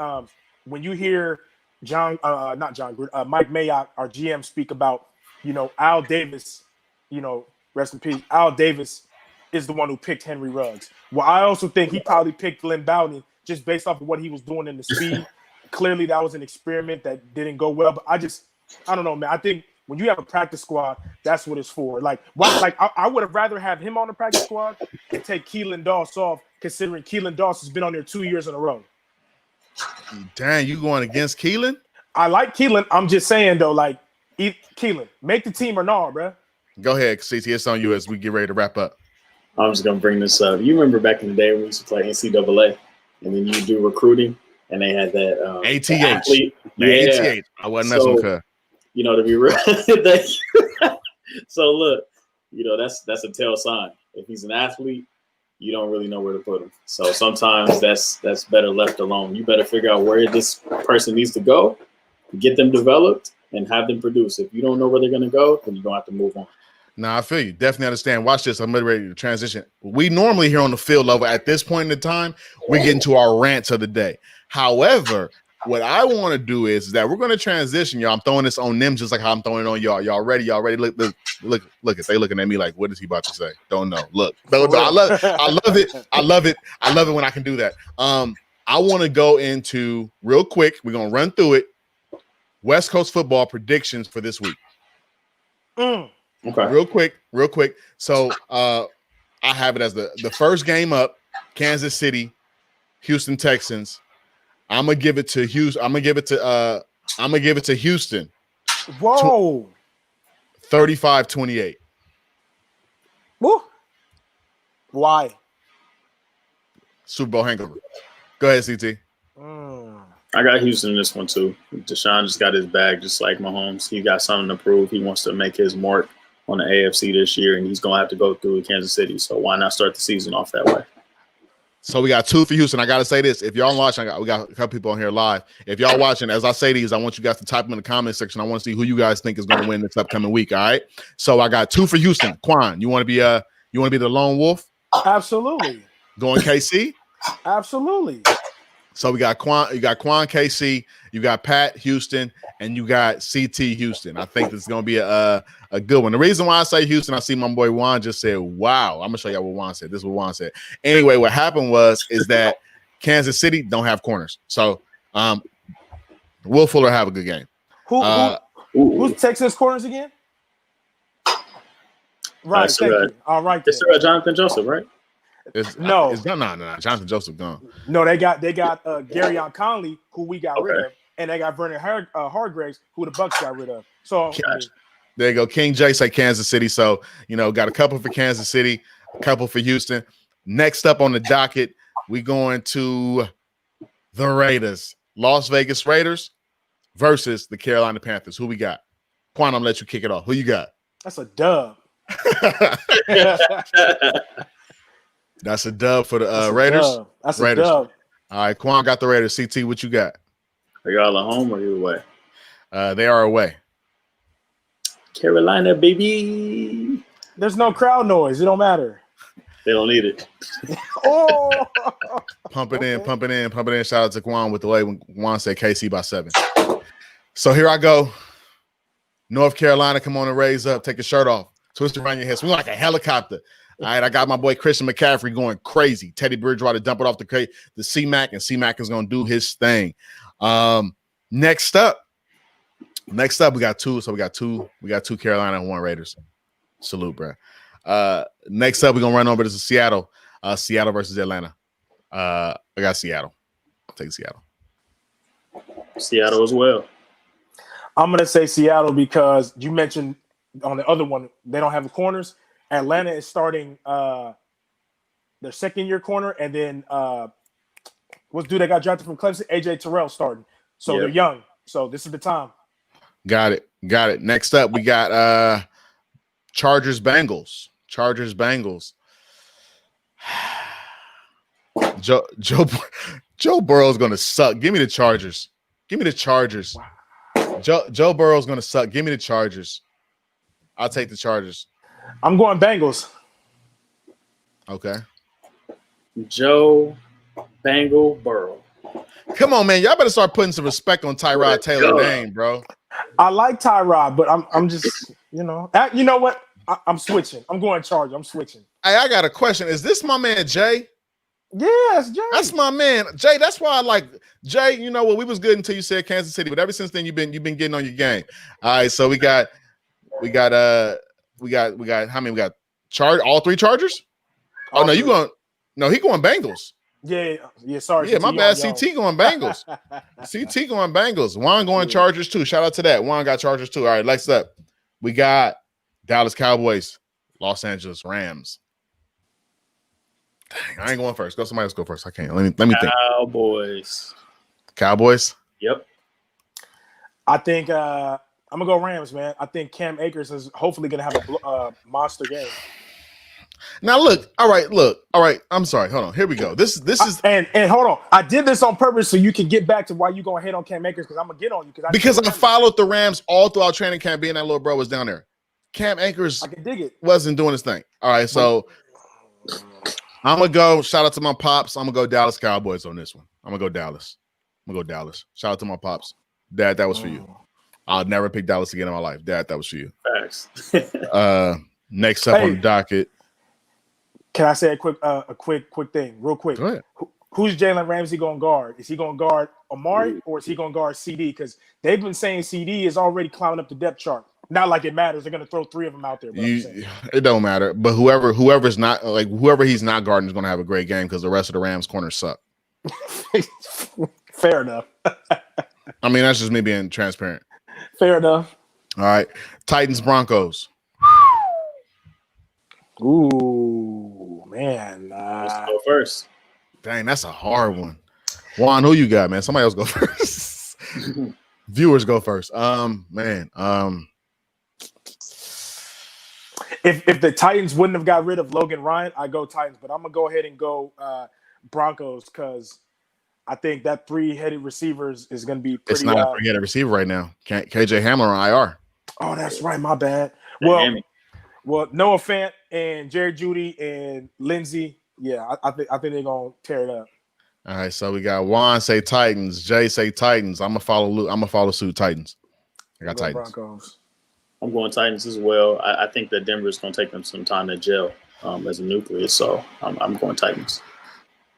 when you hear Mike Mayock, our GM, speak about, you know, Al Davis, you know, rest in peace. Al Davis is the one who picked Henry Ruggs. Well, I also think he probably picked Lynn Bowden just based off of what he was doing in the speed. Clearly, that was an experiment that didn't go well. But I don't know, man. I think when you have a practice squad, that's what it's for. Like, I would have rather have him on the practice squad and take Keelan Doss off, considering Keelan Doss has been on there 2 years in a row. Dang, you going against Keelan? I like Keelan. I'm just saying, though, like, Keelan, make the team or not, bro. Go ahead, CT. It's on you as we get ready to wrap up. I'm just going to bring this up. You remember back in the day when we used to play NCAA, and then you do recruiting, and they had that ATH. ATH. I wasn't messing with her. You know, to be real. So, look, you know, that's a tell sign. If he's an athlete, you don't really know where to put him. So sometimes that's better left alone. You better figure out where this person needs to go, get them developed, and have them produce. If you don't know where they're going to go, then you're going to have to move on. Nah, I feel you. Definitely understand. Watch this. I'm ready to transition. We normally here on the field level at this point in the time, we get into our rants of the day. However, what I want to do is that we're going to transition, y'all. I'm throwing this on them just like how I'm throwing it on y'all. Y'all ready? Y'all ready? Look. They looking at me like, what is he about to say? Don't know. Look. No, I love it. I love it when I can do that. I want to go into real quick. We're going to run through it. West Coast football predictions for this week. Okay. Real quick. So I have it as the first game up, Kansas City, Houston Texans. I'm gonna give it to Houston. I'm gonna give it to Houston. Whoa. 35-28. Woo. Why? Super Bowl hangover. Go ahead, CT. I got Houston in this one too. Deshaun just got his bag, just like Mahomes. He got something to prove. He wants to make his mark on the AFC this year, and he's going to have to go through Kansas City. So why not start the season off that way? So we got 2 for Houston. I got to say this. If y'all watching, we got a couple people on here live. If y'all watching, as I say these, I want you guys to type them in the comment section. I want to see who you guys think is going to win this upcoming week, all right? So I got 2 for Houston. Quan, you want to be the lone wolf? Absolutely. Going KC? Absolutely. So we got Quan, you got Quan KC, you got Pat Houston, and you got CT Houston. I think this is gonna be a good one. The reason why I say Houston, I see my boy Juan just said, "Wow." I'm gonna show y'all what Juan said. This is what Juan said. Anyway, what happened is that Kansas City don't have corners, so Will Fuller have a good game. Who's Texas corners again? Right, thank you. All right, it's Jonathan Joseph, right? No. Jonathan Joseph gone. No, they got Gary Conley, who we got rid of, and they got Vernon Hargraves, who the Bucks got rid of. So there you go. King J say Kansas City. So got a couple for Kansas City, a couple for Houston. Next up on the docket, we going to the Raiders, Las Vegas Raiders versus the Carolina Panthers. Who we got? Quan, I'm gonna let you kick it off. Who you got? That's a dub. That's a dub for the Raiders. That's Raiders. A dub. All right, Quan got the Raiders. CT, what you got? Are y'all at home or you away? They are away. Carolina, baby. There's no crowd noise. It don't matter. They don't need it. Oh, pump it in. Shout out to Quan with the way when Quan said KC by 7. So here I go. North Carolina, come on and raise up. Take your shirt off. Twist around your head. Swing like a helicopter. All right, I got my boy Christian McCaffrey going crazy. Teddy Bridgewater dump it off the C-Mac, and C-Mac is going to do his thing. Next up, we got two. So we got two Carolina and 1 Raiders. Salute, bro. Next up, we're going to run over to Seattle. Seattle versus Atlanta. I got Seattle. I'll take Seattle. Seattle as well. I'm going to say Seattle because you mentioned on the other one, they don't have the corners. Atlanta is starting their second-year corner, and then what's dude that got drafted from Clemson? AJ Terrell starting. So They're young. So this is the time. Got it. Next up, we got Chargers Bengals. Joe Burrow's gonna suck. Give me the Chargers. Wow. Joe Burrow's gonna suck. Give me the Chargers. I'll take the Chargers. I'm going Bengals. Okay. Joe Burrow. Come on, man. Y'all better start putting some respect on Tyrod Taylor's name, bro. I like Tyrod, but I'm just, you know what? I'm switching. I'm going Chargers. I'm switching. Hey, I got a question. Is this my man Jay? Yes, Jay. That's my man, Jay. That's why I like Jay. You know what? We was good until you said Kansas City, but ever since then you've been getting on your game. All right, so we got how many? We got all 3 Chargers. Oh no, he going Bengals. Yeah. Sorry. Yeah, my bad. CT going Bengals. CT going Bengals. Juan going Chargers too. Shout out to that. Juan got Chargers too. All right, next up, we got Dallas Cowboys, Los Angeles Rams. Dang, I ain't going first. Go somebody else go first. I can't. Let me think. Cowboys. Yep. I think I'm gonna go Rams, man. I think Cam Akers is hopefully gonna have a monster game. Now look, all right. I'm sorry. Hold on. Here we go. This is and hold on. I did this on purpose so you can get back to why you gonna hate on Cam Akers because I'm gonna get on you because I followed the Rams all throughout training camp. Being that little bro was down there, Cam Akers I can dig it. wasn't doing his thing. All right, so I'm gonna go. Shout out to my pops. I'm gonna go Dallas Cowboys on this one. I'm gonna go Dallas. Shout out to my pops. Dad, that was for you. I'll never pick Dallas again in my life. Dad, that was for you. Thanks. Next up on the docket. Can I say a quick thing, real quick? Go ahead. Who's Jalen Ramsey going to guard? Is he going to guard Amari or is he going to guard CD? Because they've been saying CD is already climbing up the depth chart. Not like it matters. They're going to throw 3 of them out there. It don't matter. But whoever he's not guarding is going to have a great game because the rest of the Rams corners suck. Fair enough. I mean, that's just me being transparent. Fair enough. All right. Titans Broncos. Ooh, man. Let's go first. Dang, that's a hard one. Juan, who you got, man? Somebody else go first. Viewers go first. Man. If the Titans wouldn't have got rid of Logan Ryan, I go Titans. But I'm gonna go ahead and go Broncos because I think that 3-headed receivers is gonna be pretty. It's not a 3-headed receiver right now. KJ Hamler on IR. Oh, that's right. My bad. Well, Noah Fant and Jerry Jeudy and Lindsey. Yeah, I think they're gonna tear it up. All right, so we got Juan say Titans, Jay say Titans. I'm gonna follow suit Titans. I got Titans. Broncos. I'm going Titans as well. I think that Denver's going to take them some time to gel as a nucleus, so I'm going Titans.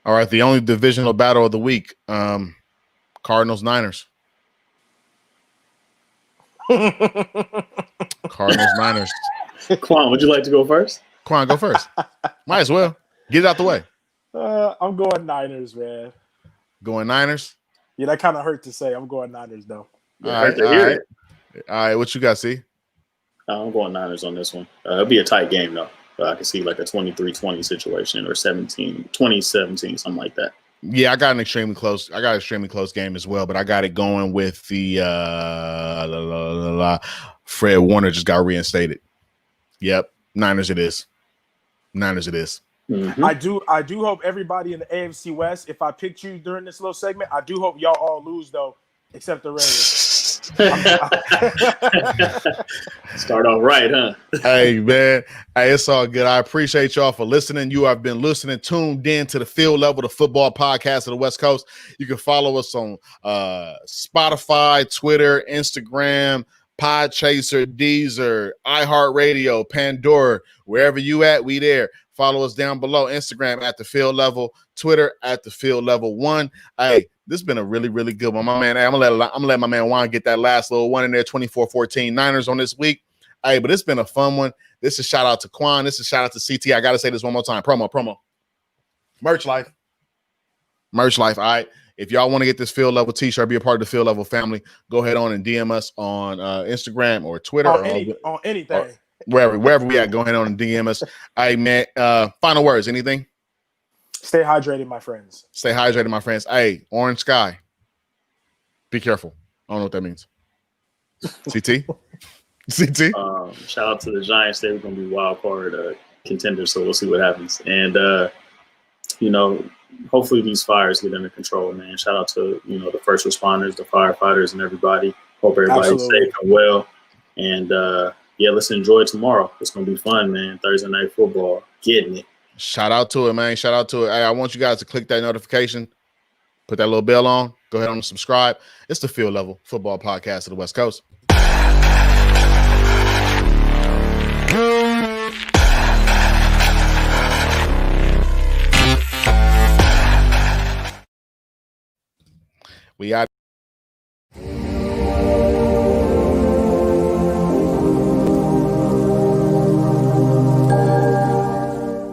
All right, the only divisional battle of the week, Cardinals Niners. Cardinals Niners. Quan, would you like to go first? Quan, go first. Might as well get it out the way. I'm going Niners, man. Going Niners. Yeah, that kind of hurt to say. I'm going Niners though. All right. What you got? See? I'm going Niners on this one. It'll be a tight game, though. I can see like a 23-20 situation or 20-17, something like that. Yeah, I got an extremely close game as well, but I got it going with the Fred Warner just got reinstated. Yep. Niners it is. Mm-hmm. I do hope everybody in the AFC West, if I picked you during this little segment, I do hope y'all all lose, though, except the Raiders. Start off right, huh? Hey, man. Hey, it's all good. I appreciate y'all for listening. You have been tuned in to the Field Level, the football podcast of the West Coast. You can follow us on Spotify, Twitter, Instagram, Podchaser, Deezer, iHeartRadio, Pandora, wherever you at, we there. Follow us down below. Instagram at the Field Level, Twitter at the Field Level 1. Hey, this has been a really, really good one. My man, I'm gonna let my man Juan get that last little one in there. 24-14 Niners on this week. Hey, but it's been a fun one. This is shout out to Quan. This is shout out to CT. I gotta say this one more time. Promo. Merch life. All right. If y'all want to get this Field Level t-shirt, be a part of the Field Level family, go ahead on and DM us on Instagram or Twitter on anything. Or wherever we at, go ahead on and DM us. Hey, man, final words, anything? Stay hydrated, my friends. Hey, orange sky. Be careful. I don't know what that means. CT? Shout out to the Giants. They're going to be wild card contenders, so we'll see what happens. And, hopefully these fires get under control, man. Shout out to, the first responders, the firefighters, and everybody. Hope everybody's safe and well. And, let's enjoy tomorrow. It's going to be fun, man. Thursday Night Football. Getting it. Shout out to it, man. Hey, I want you guys to click that notification. Put that little bell on. Go ahead and subscribe. It's the Field Level Football Podcast of the West Coast. We out.